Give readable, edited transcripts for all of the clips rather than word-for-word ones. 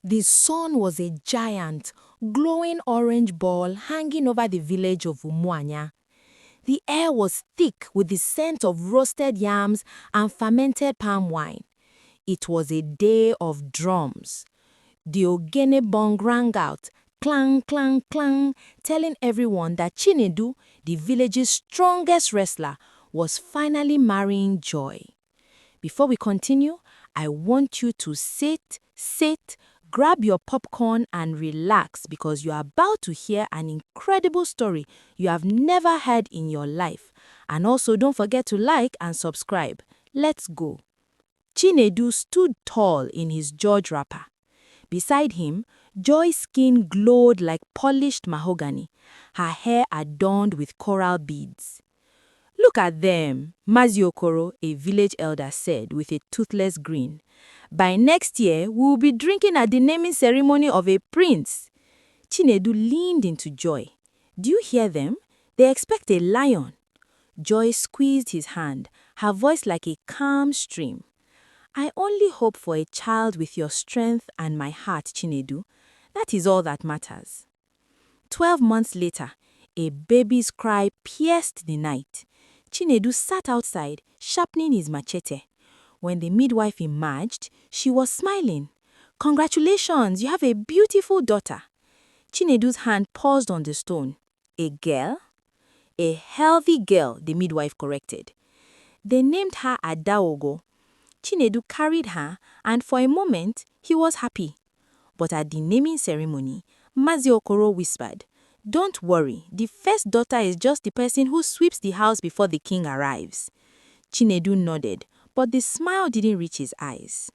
The sun was a giant, glowing orange ball hanging over the village of Umuanya. The air was thick with the scent of roasted yams and fermented palm wine. It was a day of drums. The Ogene bong rang out, clang, clang, clang, telling everyone that Chinedu, the village's strongest wrestler, was finally marrying Joy. Before we continue, I want you to sit, grab your popcorn and relax because you are about to hear an incredible story you have never heard in your life. And also don't forget to like and subscribe. Let's go. Chinedu stood tall in his George wrapper. Beside him, Joy's skin glowed like polished mahogany, her hair adorned with coral beads. "Look at them," Maziokoro, a village elder, said with a toothless grin. "By next year, we will be drinking at the naming ceremony of a prince." Chinedu leaned into Joy. "Do you hear them? They expect a lion." Joy squeezed his hand, her voice like a calm stream. "I only hope for a child with your strength and my heart, Chinedu. That is all that matters." 12 months later, a baby's cry pierced the night. Chinedu sat outside, sharpening his machete. When the midwife emerged, she was smiling. "Congratulations, you have a beautiful daughter." Chinedu's hand paused on the stone. "A girl?" "A healthy girl," the midwife corrected. They named her Adaogo. Chinedu carried her, and for a moment, he was happy. But at the naming ceremony, Maziokoro whispered, "Don't worry, the first daughter is just the person who sweeps the house before the king arrives." Chinedu nodded, but the smile didn't reach his eyes.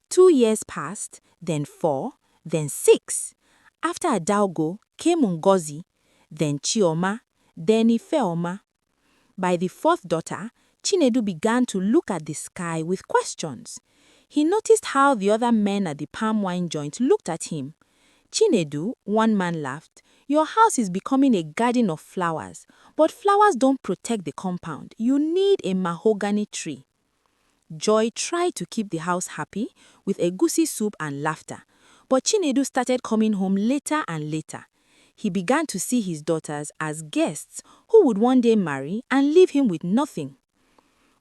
2 years passed, then 4, then 6. After Adaogo came Ngozi, then Chioma, then Ifeoma. By the 4th daughter, Chinedu began to look at the sky with questions. He noticed how the other men at the palm wine joint looked at him. "Chinedu," one man laughed, "your house is becoming a garden of flowers, but flowers don't protect the compound. You need a mahogany tree." Joy tried to keep the house happy with egusi soup and laughter, but Chinedu started coming home later and later. He began to see his daughters as guests who would one day marry and leave him with nothing.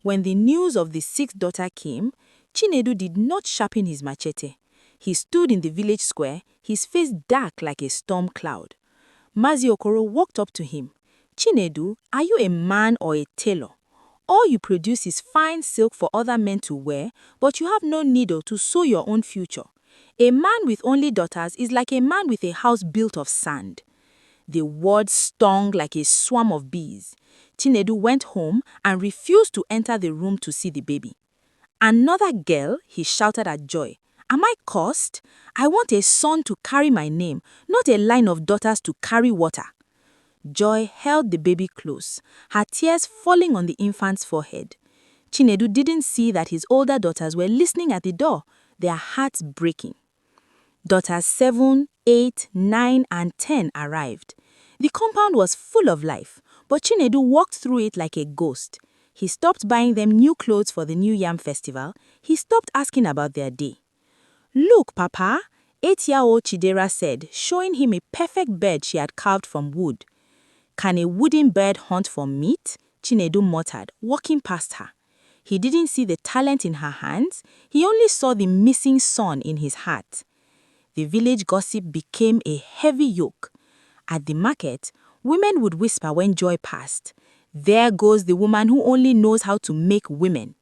When the news of the 6th daughter came, Chinedu did not sharpen his machete. He stood in the village square, his face dark like a storm cloud. Maziokoro walked up to him. "Chinedu, are you a man or a tailor? All you produce is fine silk for other men to wear, but you have no needle to sew your own future. A man with only daughters is like a man with a house built of sand." The words stung like a swarm of bees. Chinedu went home and refused to enter the room to see the baby. "Another girl?" he shouted at Joy. "Am I cursed? I want a son to carry my name, not a line of daughters to carry water." Joy held the baby close, her tears falling on the infant's forehead. Chinedu didn't see that his older daughters were listening at the door, their hearts breaking. Daughters 7, 8, 9, and 10 arrived. The compound was full of life, but Chinedu walked through it like a ghost. He stopped buying them new clothes for the New Yam Festival. He stopped asking about their day. "Look, Papa," 8-year-old Chidera said, showing him a perfect bird she had carved from wood. "Can a wooden bird hunt for meat?" Chinedu muttered, walking past her. He didn't see the talent in her hands. He only saw the missing son in his heart. The village gossip became a heavy yoke. At the market, women would whisper when Joy passed, "There goes the woman who only knows how to make women."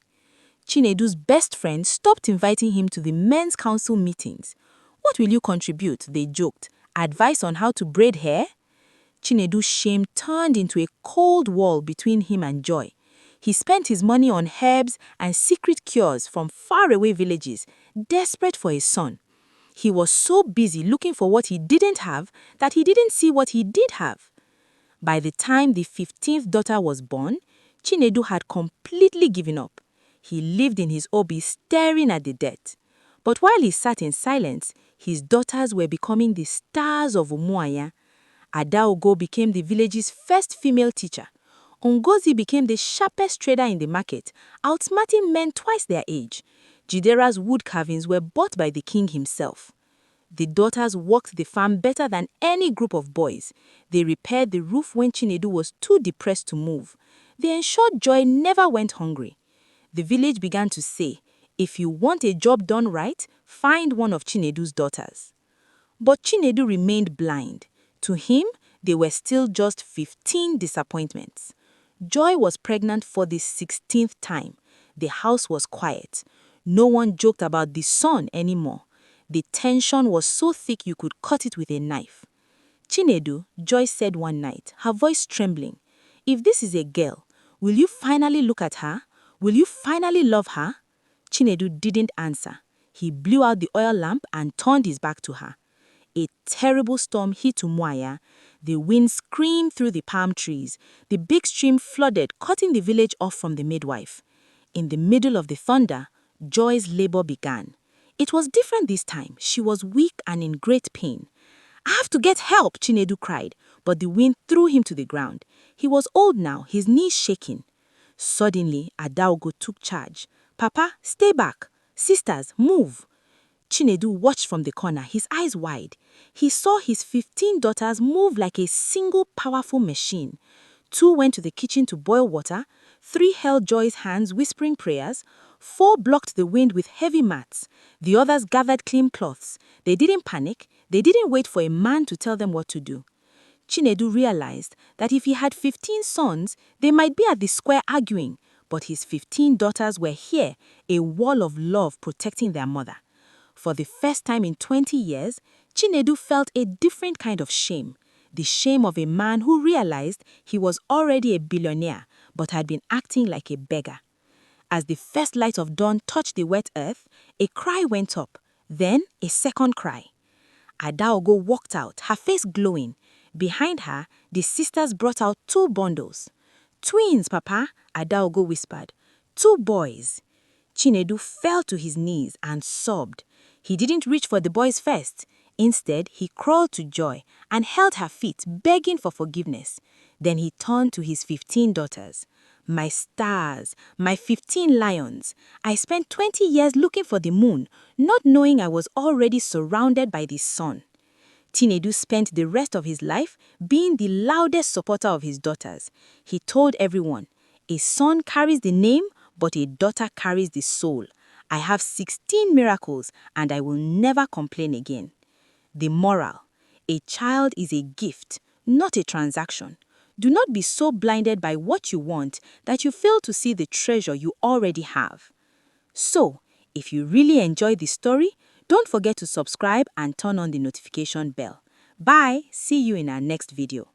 Chinedu's best friend stopped inviting him to the men's council meetings. "What will you contribute?" they joked. "Advice on how to braid hair?" Chinedu's shame turned into a cold wall between him and Joy. He spent his money on herbs and secret cures from faraway villages, desperate for his son. He was so busy looking for what he didn't have that he didn't see what he did have. By the time the 15th daughter was born, Chinedu had completely given up. He lived in his obi staring at the dirt. But while he sat in silence, his daughters were becoming the stars of Umuaya. Adaogo became the village's first female teacher. Ngozi became the sharpest trader in the market, outsmarting men twice their age. Jidera's wood carvings were bought by the king himself. The daughters worked the farm better than any group of boys. They repaired the roof when Chinedu was too depressed to move. They ensured Joy never went hungry. The village began to say, if you want a job done right, find one of Chinedu's daughters. But Chinedu remained blind. To him, they were still just 15 disappointments. Joy was pregnant for the 16th time. The house was quiet. No one joked about the son anymore. The tension was so thick you could cut it with a knife. Chinedu, Joy said one night, her voice trembling, if this is a girl, will you finally look at her? Will you finally love her? Chinedu didn't answer. He blew out the oil lamp and turned his back to her. A terrible storm hit Umuahia. The wind screamed through the palm trees. The big stream flooded, cutting the village off from the midwife. In the middle of the thunder, Joy's labor began. It was different this time. She was weak and in great pain. I have to get help, Chinedu cried, but the wind threw him to the ground. He was old now, his knees shaking. Suddenly, Adaogo took charge. Papa, stay back. Sisters, move. Chinedu watched from the corner, his eyes wide. He saw his 15 daughters move like a single powerful machine. 2 went to the kitchen to boil water. 3 held Joy's hands, whispering prayers. 4 blocked the wind with heavy mats. The others gathered clean cloths. They didn't panic. They didn't wait for a man to tell them what to do. Chinedu realized that if he had 15 sons, they might be at the square arguing, but his 15 daughters were here, a wall of love protecting their mother. For the first time in 20 years, Chinedu felt a different kind of shame. The shame of a man who realized he was already a billionaire, but had been acting like a beggar. As the first light of dawn touched the wet earth, a cry went up, then a second cry. Adaogo walked out, her face glowing. Behind her, the sisters brought out 2 bundles. Twins, Papa, Adaogo whispered. 2 boys. Chinedu fell to his knees and sobbed. He didn't reach for the boys first. Instead, he crawled to Joy and held her feet, begging for forgiveness. Then he turned to his 15 daughters. My stars, my 15 lions. I spent 20 years looking for the moon, not knowing I was already surrounded by the sun. Chinedu spent the rest of his life being the loudest supporter of his daughters. He told everyone, a son carries the name, but a daughter carries the soul. I have 16 miracles, and I will never complain again. The moral: a child is a gift, not a transaction. Do not be so blinded by what you want that you fail to see the treasure you already have. So, if you really enjoyed the story, don't forget to subscribe and turn on the notification bell. Bye! See you in our next video.